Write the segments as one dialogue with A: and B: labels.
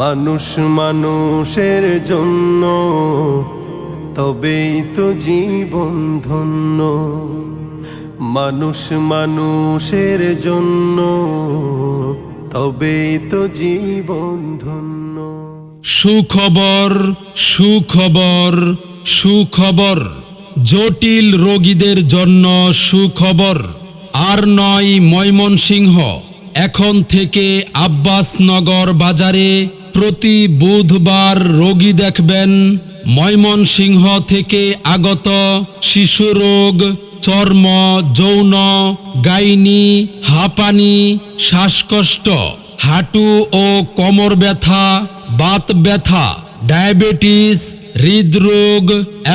A: মানুষ মানুষের জন্য তবেই তো জীবন ধন্য। মানুষ মানুষের জন্য তবেই তো জীবন ধন্য।
B: সুখবর সুখবর সুখবর, জটিল রোগীদের জন্য সুখবর। আর নয় ময়মনসিংহ, এখন থেকে আব্বাসনগর বাজারে প্রতি বুধবার রোগী দেখবেন ময়মনসিংহ থেকে আগত শিশুরোগ, চর্ম, যৌন, গাইনি, হাঁপানি, শ্বাসকষ্ট, হাঁটু ও কোমর ব্যথা, বাত ব্যথা, ডায়াবেটিস, হৃদরোগ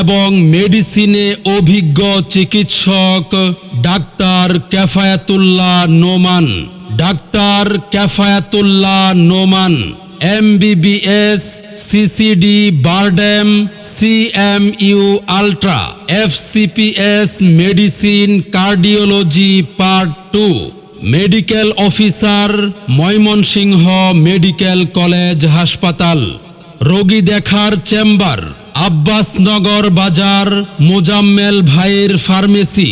B: এবং মেডিসিনে অভিজ্ঞ চিকিৎসক doctor Kafayatullah Noman. Doctor Kafayatullah Noman MBBS, CCD, BIRDEM, CMU ultra, FCPS medicine, cardiology part 2, medical officer, Mymensingh medical college হাসপাতাল। রোগী দেখার চেম্বার আব্বাসনগর বাজার, মোজাম্মেল ভাইয়ের ফার্মেসি।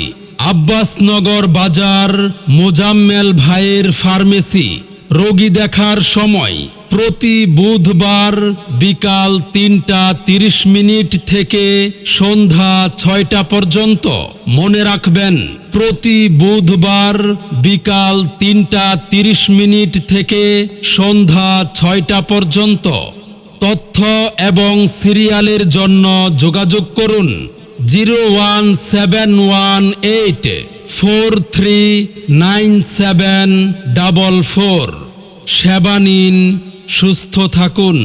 B: আব্বাসনগর বাজার, মোজাম্মেল ভাইয়ের ফার্মেসি। রোগী দেখার সময় প্রতি বুধবার বিকাল 3টা 30 থেকে সন্ধ্যা 6টা পর্যন্ত। মনে রাখবেন, প্রতি বুধবার বিকাল 3টা 30 থেকে সন্ধ্যা 6টা পর্যন্ত। তথ্য এবং সিরিয়ালের জন্য যোগাযোগ করুন 01718439744। সেবা নিন, সুস্থ থাকুন।